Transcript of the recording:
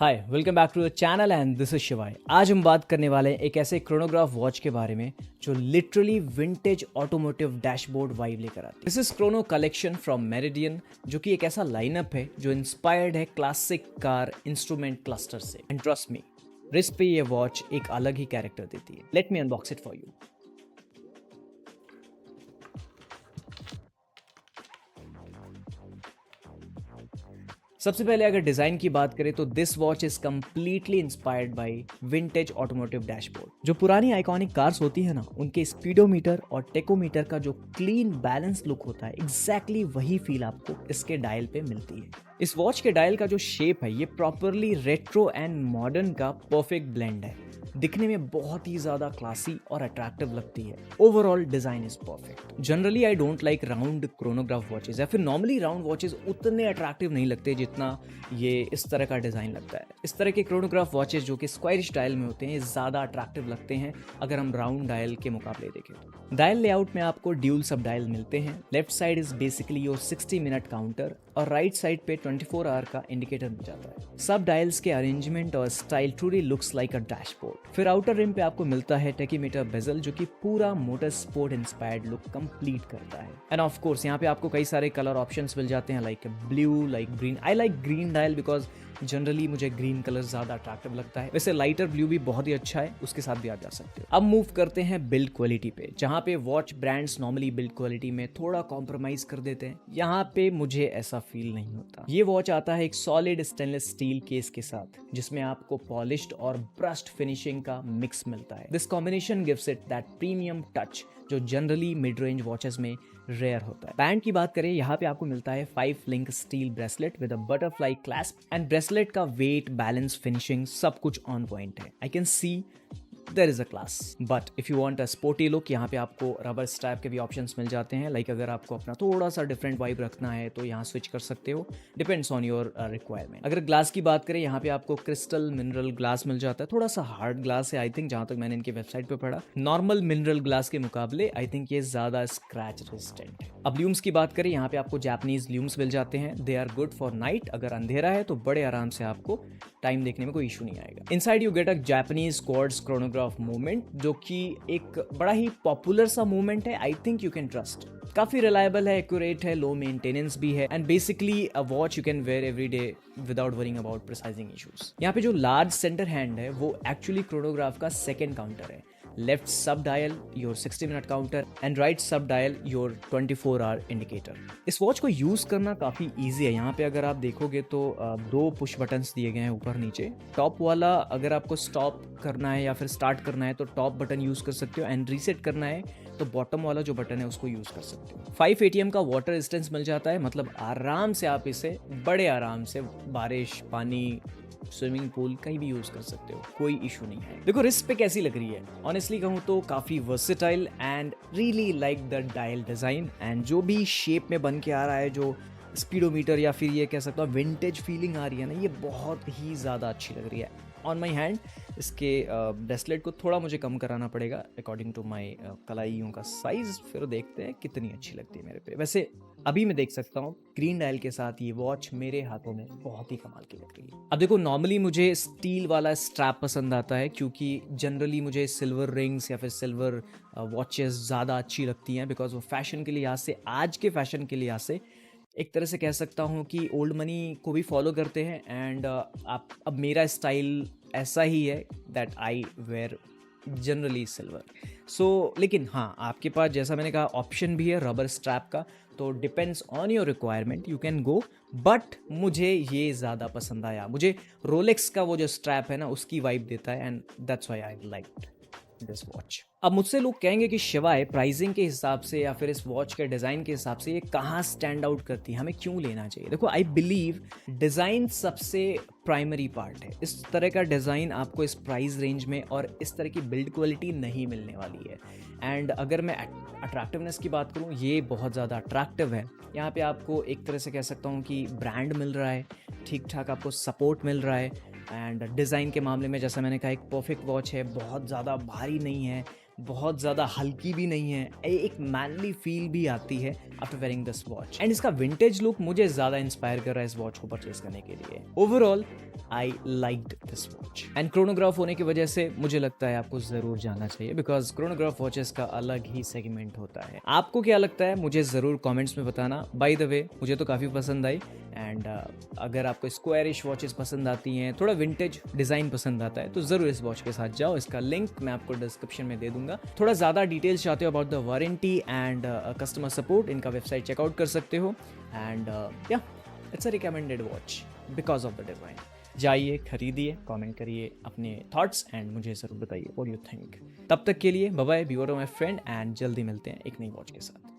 Hi welcome back to the channel and this is Shivay. आज हम बात करने वाले हैं एक ऐसे क्रोनोग्राफ वॉच के बारे में जो literally vintage automotive dashboard vibe लेकर आती है। This is Chrono collection from meridian, जो कि एक ऐसा लाइनअप है जो इंस्पायर्ड है क्लासिक कार इंस्ट्रूमेंट क्लस्टर से। एंड ट्रस्ट मी, रिस्ट पे ये वॉच एक अलग ही कैरेक्टर देती है। Let me unbox it for you. सबसे पहले अगर डिजाइन की बात करें तो this watch is completely inspired by vintage automotive dashboard. जो पुरानी आइकॉनिक कार्स होती है ना, उनके स्पीडोमीटर और टेकोमीटर का जो क्लीन बैलेंस लुक होता है, एग्जैक्टली वही फील आपको इसके डायल पे मिलती है। इस वॉच के डायल का जो शेप है, ये प्रॉपरली रेट्रो एंड मॉडर्न का परफेक्ट ब्लेंड है। दिखने में बहुत ही ज्यादा क्लासी और अट्रैक्टिव लगती है। Overall design is perfect. Generally I don't like round chronograph watches, या फिर नॉर्मली राउंड वॉचेस उतने अट्रैक्टिव नहीं लगते जितना ये इस तरह का डिजाइन लगता है। इस तरह के क्रोनोग्राफ वॉचेस जो कि स्क्वायरिश डायल में होते हैं, ज्यादा अट्रैक्टिव लगते हैं अगर हम राउंड डायल के मुकाबले देखें तो। डायल लेआउट में आपको ड्यूल सब डायल मिलते हैं। Left side is basically your 60 minute counter और राइट साइड पे 24 आवर का इंडिकेटर मिल जाता है। सब डायल्स के अरेंजमेंट और स्टाइल ट्रूली लुक्स लाइक अ डैशबोर्ड। फिर आउटर रिम पे आपको मिलता है टेकीमीटर बेजल, जो कि पूरा motor sport inspired look complete करता है। एंड ऑफ कोर्स यहाँ पे आपको कई सारे कलर ऑप्शंस मिल जाते हैं, like blue, like green. I like green dial because generally मुझे ग्रीन कलर ज्यादा अट्रैक्टिव लगता है। वैसे लाइटर ब्लू भी बहुत ही अच्छा है, उसके साथ भी आप जा सकते हो। अब मूव करते हैं बिल्ड क्वालिटी पे, जहाँ पे watch brands normally build quality में थोड़ा कॉम्प्रोमाइज कर देते हैं। यहाँ पे मुझे ऐसा फील नहीं होता। ये वॉच आता है एक सॉलिड स्टेनलेस स्टील केस के साथ, जिसमें आपको पॉलिश्ड और ब्रश्ड फिनिशिंग का मिक्स मिलता है। This combination gives it that premium touch जो जनरली मिड रेंज वॉचेस में रेयर होता है। बैंड की बात करें, यहाँ पे आपको मिलता है 5 link steel bracelet with a butterfly clasp. And bracelet का वेट, बैलेंस, फिनिशिंग सब कुछ ऑन पॉइंट है। I can see there is a class. But if you want a sporty look, यहाँ पे आपको रबर स्ट्रैप के भी ऑप्शंस मिल जाते हैं। लाइक अगर आपको अपना थोड़ा सा डिफरेंट वाइब रखना है तो यहाँ स्विच कर सकते हो, डिपेंड्स ऑन योर रिक्वायरमेंट। अगर ग्लास की बात करें, यहाँ पे आपको क्रिस्टल मिनरल ग्लास मिल जाता है। थोड़ा सा हार्ड ग्लास है आई थिंक, जहाँ तक मैंने इनकी वेबसाइट पे पढ़ा। नॉर्मल मिनरल ग्लास के मुकाबले आई थिंक ये ज्यादा स्क्रैच रेजिस्टेंट है। अब ल्यूम्स की बात करें, यहाँ पे आपको जापानीज ल्यूम्स मिल जाते हैं। They are good for night. अगर अंधेरा है तो बड़े आराम से आपको टाइम देखने में कोई इशू नहीं आएगा। Inside you get a Japanese quartz chronograph movement, जो कि एक बड़ा ही पॉपुलर सा मूवमेंट है। I think you can trust. काफी रिलायबल है, एक्यूरेट है, लो मेंटेनेंस भी है, and basically a watch you can wear every day without worrying about प्रिसाइजिंग issues. यहाँ पे जो लार्ज सेंटर हैंड है वो एक्चुअली क्रोनोग्राफ का सेकेंड काउंटर है। लेफ्ट सब dial your 60 minute counter and right सब डायल योर 24 आवर इंडिकेटर। इस वॉच को यूज करना काफी इजी है। यहाँ पे अगर आप देखोगे तो 2 पुश बटन्स दिए गए हैं ऊपर नीचे। टॉप वाला अगर आपको स्टॉप करना है या फिर स्टार्ट करना है तो टॉप बटन यूज कर सकते हो, एंड रीसेट करना है तो बॉटम वाला जो बटन है उसको यूज कर सकते हो। 5 ATM का वाटर रेजिस्टेंस मिल जाता है, मतलब आराम से आप इसे बड़े आराम से बारिश, पानी, स्विमिंग पूल कहीं भी यूज कर सकते हो, कोई इशू नहीं है। देखो रिस्ट पे कैसी लग रही है, ऑनेस्टली कहूँ तो काफी versatile and really like the dial design. And जो भी शेप में बन के आ रहा है, जो स्पीडोमीटर या फिर ये कह सकता हूँ विंटेज फीलिंग आ रही है ना, ये बहुत ही ज्यादा अच्छी लग रही है। ऑन माई हैंड इसके ब्रेसलेट को थोड़ा मुझे कम कराना पड़ेगा अकॉर्डिंग टू माई कलाइयों का साइज, फिर देखते हैं कितनी अच्छी लगती है मेरे पे। वैसे अभी मैं देख सकता हूँ ग्रीन डायल के साथ ये वॉच मेरे हाथों में बहुत ही कमाल की लग रही है। अब देखो, नॉर्मली मुझे स्टील वाला स्ट्रैप पसंद आता है, क्योंकि जनरली मुझे सिल्वर रिंग्स या फिर सिल्वर वॉचेस ज़्यादा अच्छी लगती हैं, बिकॉज वो फैशन के लिहाज से, आज के फैशन के लिहाज से एक तरह से कह सकता हूँ कि ओल्ड मनी को भी फॉलो करते हैं। एंड आप, अब मेरा स्टाइल ऐसा ही है that I wear generally silver. So लेकिन हाँ, आपके पास जैसा मैंने कहा ऑप्शन भी है रबर स्ट्रैप का, तो depends on your requirement, you can go. But मुझे ये ज़्यादा पसंद आया। मुझे रोलेक्स का वो जो स्ट्रैप है ना, उसकी वाइब देता है, and that's why I liked this watch. अब मुझसे लोग कहेंगे कि शिवाय, प्राइसिंग के हिसाब से या फिर इस वॉच के डिज़ाइन के हिसाब से ये कहाँ स्टैंड आउट करती है, हमें क्यों लेना चाहिए? देखो, आई बिलीव डिज़ाइन सबसे प्राइमरी पार्ट है। इस तरह का डिज़ाइन आपको इस प्राइस रेंज में और इस तरह की बिल्ड क्वालिटी नहीं मिलने वाली है। एंड अगर मैं अट्रैक्टिवनेस की बात करूँ, ये बहुत ज़्यादा अट्रैक्टिव है। यहाँ पे आपको एक तरह से कह सकता हूँ कि ब्रांड मिल रहा है, ठीक ठाक आपको सपोर्ट मिल रहा है। एंड डिज़ाइन के मामले में जैसा मैंने कहा, एक परफेक्ट वॉच है, बहुत ज़्यादा भारी नहीं है, बहुत ज़्यादा हल्की भी नहीं है, एक मैनली फील भी आती है after wearing this watch. And इसका विंटेज लुक मुझे ज़्यादा इंस्पायर कर रहा है इस वॉच को परचेज करने के लिए। Overall I liked this watch. And chronograph होने की वजह से मुझे लगता है आपको ज़रूर जानना चाहिए, बिकॉज क्रोनोग्राफ वॉचेस का अलग ही सेगमेंट होता है। आपको क्या लगता है मुझे ज़रूर कमेंट्स में बताना। बाय द वे मुझे तो काफ़ी पसंद आई। एंड अगर आपको स्क्वायरिश वॉचेस पसंद आती हैं, थोड़ा विंटेज डिज़ाइन पसंद आता है, तो ज़रूर इस वॉच के साथ जाओ। इसका लिंक मैं आपको डिस्क्रिप्शन में दे दूंगा। थोड़ा ज़्यादा डिटेल्स चाहते हो about the warranty and customer support, इनका वेबसाइट चेकआउट कर सकते हो। एंड या it's a recommended watch because of the design. जाइए, खरीदिए, कमेंट करिए अपने थॉट्स एंड मुझे ज़रूर बताइए व्हाट यू थिंक। तब तक के लिए bye bye, be my friend, and जल्दी मिलते हैं एक नई वॉच के साथ।